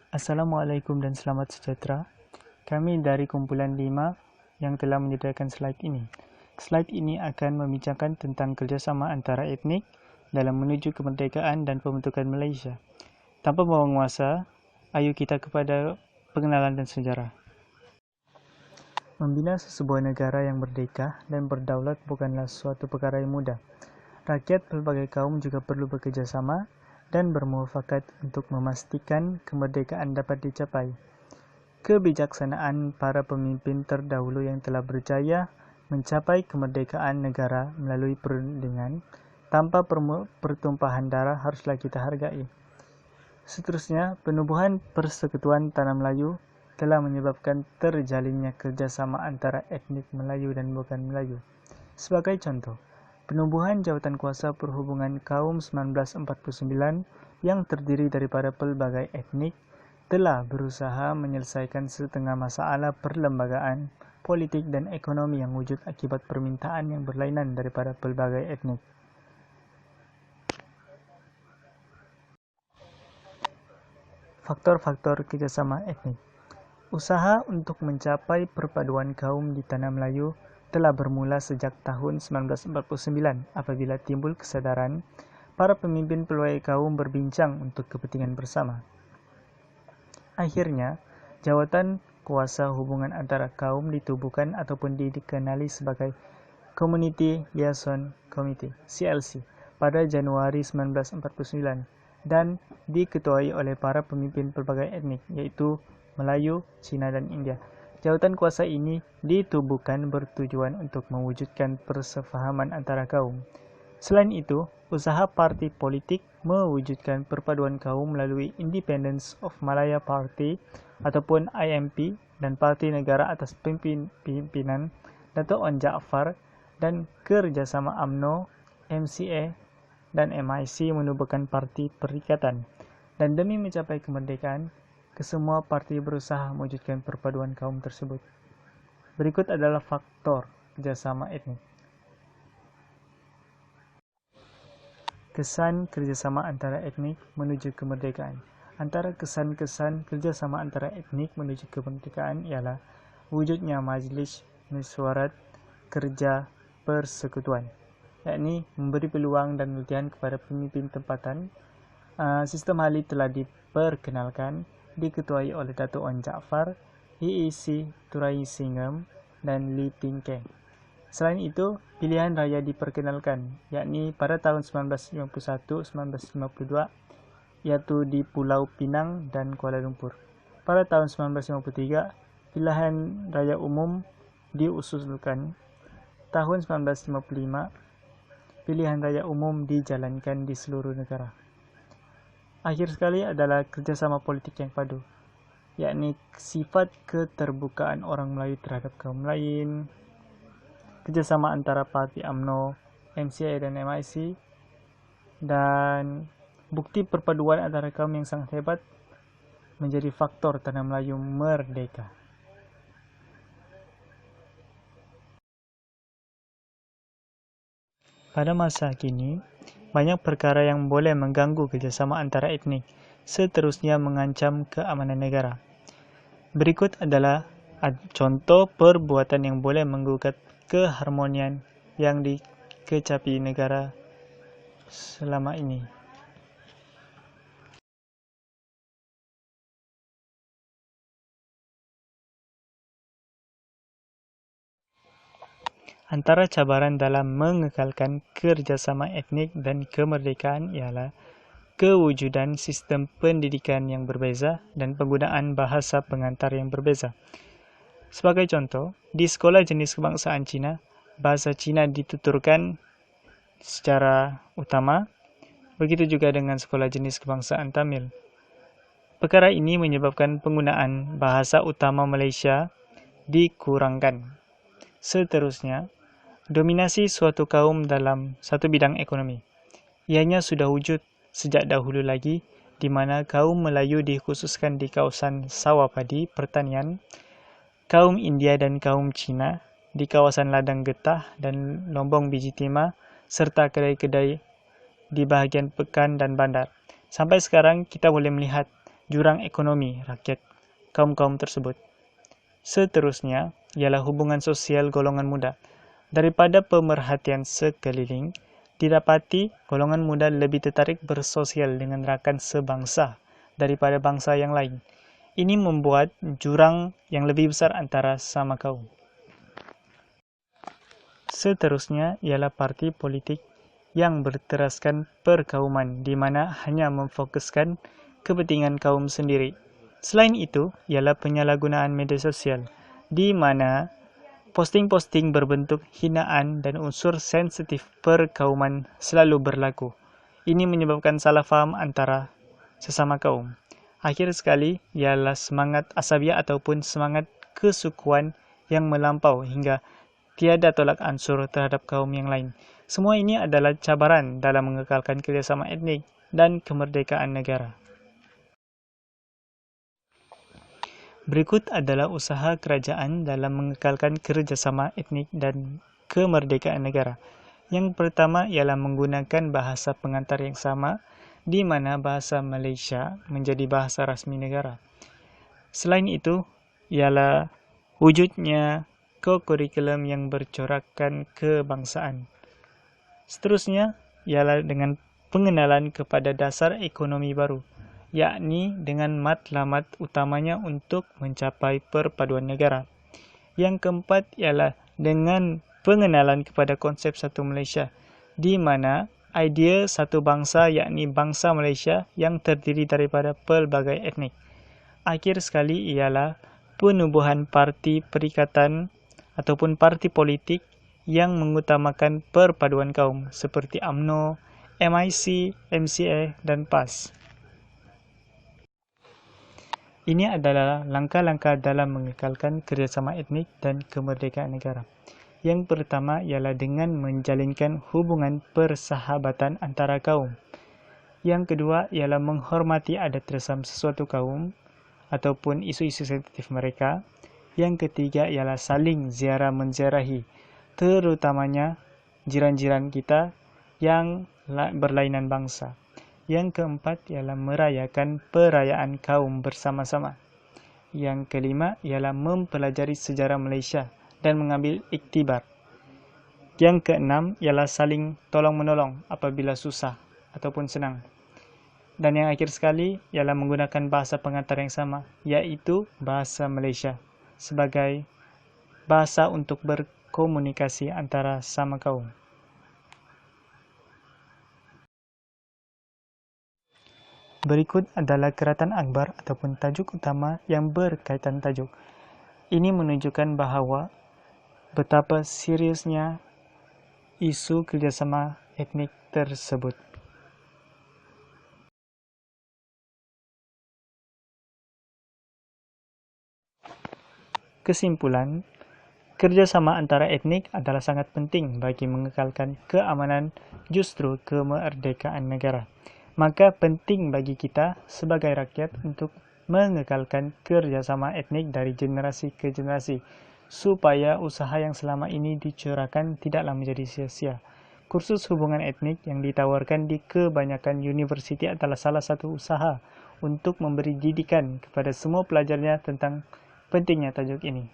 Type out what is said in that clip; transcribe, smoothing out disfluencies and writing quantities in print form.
Assalamualaikum dan selamat sejahtera. Kami dari kumpulan 5 yang telah menyediakan slide ini. Slide ini akan membincangkan tentang kerjasama antara etnik dalam menuju kemerdekaan dan pembentukan Malaysia. Tanpa membuang masa, ayo kita kepada pengenalan dan sejarah. Membina sebuah negara yang merdeka dan berdaulat bukanlah suatu perkara yang mudah. Rakyat pelbagai kaum juga perlu bekerja sama dan bermufakat untuk memastikan kemerdekaan dapat dicapai. Kebijaksanaan para pemimpin terdahulu yang telah berjaya mencapai kemerdekaan negara melalui perundingan tanpa pertumpahan darah haruslah kita hargai. Seterusnya, penubuhan Persekutuan Tanah Melayu telah menyebabkan terjalinnya kerjasama antara etnik Melayu dan bukan Melayu. Sebagai contoh, penubuhan Jawatan Kuasa Perhubungan Kaum 1949 yang terdiri daripada pelbagai etnik telah berusaha menyelesaikan setengah masalah perlembagaan, politik dan ekonomi yang wujud akibat permintaan yang berlainan daripada pelbagai etnik. Faktor-faktor kerjasama etnik. Usaha untuk mencapai perpaduan kaum di Tanah Melayu telah bermula sejak tahun 1949 apabila timbul kesadaran para pemimpin pelbagai kaum berbincang untuk kepentingan bersama. Akhirnya, Jawatan Kuasa Hubungan Antara Kaum ditubuhkan ataupun dikenali sebagai Community Liaison Committee (CLC) pada Januari 1949 dan diketuai oleh para pemimpin pelbagai etnik iaitu Melayu, Cina dan India. Jawatan kuasa ini ditubuhkan bertujuan untuk mewujudkan persefahaman antara kaum. Selain itu, usaha parti politik mewujudkan perpaduan kaum melalui Independence of Malaya Party ataupun IMP dan Parti Negara atas pimpinan Dato' Onn Jaafar dan kerjasama UMNO, MCA dan MIC menubuhkan Parti Perikatan. Dan demi mencapai kemerdekaan, kesemua parti berusaha mewujudkan perpaduan kaum tersebut. Berikut adalah faktor kerjasama etnik. Kesan kerjasama antara etnik menuju kemerdekaan. Antara kesan-kesan kerjasama antara etnik menuju kemerdekaan ialah wujudnya Majlis Mesyuarat Kerja Persekutuan, yakni memberi peluang dan latihan kepada pemimpin tempatan. Sistem hali telah diperkenalkan, diketuai oleh Dato' Onn Jaafar, EEC Turai Singham dan Lee Ping Keng. Selain itu, pilihan raya diperkenalkan, yakni pada tahun 1951-1952, iaitu di Pulau Pinang dan Kuala Lumpur. Pada tahun 1953, pilihan raya umum diusulkan. Tahun 1955, pilihan raya umum dijalankan di seluruh negara. Akhir sekali adalah kerjasama politik yang padu, yakni sifat keterbukaan orang Melayu terhadap kaum lain, kerjasama antara parti UMNO, MCA dan MIC, dan bukti perpaduan antara kaum yang sangat hebat menjadi faktor Tanah Melayu merdeka. Pada masa kini, banyak perkara yang boleh mengganggu kerjasama antara etnik, seterusnya mengancam keamanan negara. Berikut adalah contoh perbuatan yang boleh menggugat keharmonian yang dikecapi negara selama ini. Antara cabaran dalam mengekalkan kerjasama etnik dan kemerdekaan ialah kewujudan sistem pendidikan yang berbeza dan penggunaan bahasa pengantar yang berbeza. Sebagai contoh, di sekolah jenis kebangsaan Cina, bahasa Cina dituturkan secara utama, begitu juga dengan sekolah jenis kebangsaan Tamil. Perkara ini menyebabkan penggunaan bahasa utama Malaysia dikurangkan. Seterusnya, dominasi suatu kaum dalam satu bidang ekonomi. Ianya sudah wujud sejak dahulu lagi, di mana kaum Melayu dikhususkan di kawasan sawah padi, pertanian, kaum India dan kaum Cina di kawasan ladang getah dan lombong biji timah, serta kedai-kedai di bahagian pekan dan bandar. Sampai sekarang kita boleh melihat jurang ekonomi rakyat kaum-kaum tersebut. Seterusnya ialah hubungan sosial golongan muda. Daripada pemerhatian sekeliling, didapati golongan muda lebih tertarik bersosial dengan rakan sebangsa daripada bangsa yang lain. Ini membuat jurang yang lebih besar antara sama kaum. Seterusnya ialah parti politik yang berteraskan perkauman di mana hanya memfokuskan kepentingan kaum sendiri. Selain itu ialah penyalahgunaan media sosial di mana posting-posting berbentuk hinaan dan unsur sensitif perkauman selalu berlaku. Ini menyebabkan salah faham antara sesama kaum. Akhir sekali ialah semangat asabiah ataupun semangat kesukuan yang melampau hingga tiada tolak ansur terhadap kaum yang lain. Semua ini adalah cabaran dalam mengekalkan kerjasama etnik dan kemerdekaan negara. Berikut adalah usaha kerajaan dalam mengekalkan kerjasama etnik dan kemerdekaan negara. Yang pertama ialah menggunakan bahasa pengantar yang sama, di mana bahasa Malaysia menjadi bahasa rasmi negara. Selain itu, ialah wujudnya kurikulum yang bercorakkan kebangsaan. Seterusnya, ialah dengan pengenalan kepada dasar ekonomi baru, yakni dengan matlamat utamanya untuk mencapai perpaduan negara. Yang keempat ialah dengan pengenalan kepada konsep satu Malaysia, di mana idea satu bangsa yakni bangsa Malaysia yang terdiri daripada pelbagai etnik. Akhir sekali ialah penubuhan parti perikatan ataupun parti politik yang mengutamakan perpaduan kaum seperti UMNO, MIC, MCA dan PAS. Ini adalah langkah-langkah dalam mengekalkan kerjasama etnik dan kemerdekaan negara. Yang pertama ialah dengan menjalinkan hubungan persahabatan antara kaum. Yang kedua ialah menghormati adat resam sesuatu kaum ataupun isu-isu sensitif mereka. Yang ketiga ialah saling ziarah menziarahi, terutamanya jiran-jiran kita yang berlainan bangsa. Yang keempat ialah merayakan perayaan kaum bersama-sama. Yang kelima ialah mempelajari sejarah Malaysia dan mengambil iktibar. Yang keenam ialah saling tolong-menolong apabila susah ataupun senang. Dan yang akhir sekali ialah menggunakan bahasa pengantar yang sama, iaitu bahasa Malaysia sebagai bahasa untuk berkomunikasi antara sama kaum. Berikut adalah Keratan Akbar ataupun tajuk utama yang berkaitan tajuk. Ini menunjukkan bahawa betapa seriusnya isu kerjasama etnik tersebut. Kesimpulan, kerjasama antara etnik adalah sangat penting bagi mengekalkan keamanan justru kemerdekaan negara. Maka penting bagi kita sebagai rakyat untuk mengekalkan kerjasama etnik dari generasi ke generasi, supaya usaha yang selama ini dicurahkan tidaklah menjadi sia-sia. Kursus hubungan etnik yang ditawarkan di kebanyakan universiti adalah salah satu usaha untuk memberi didikan kepada semua pelajarnya tentang pentingnya tajuk ini.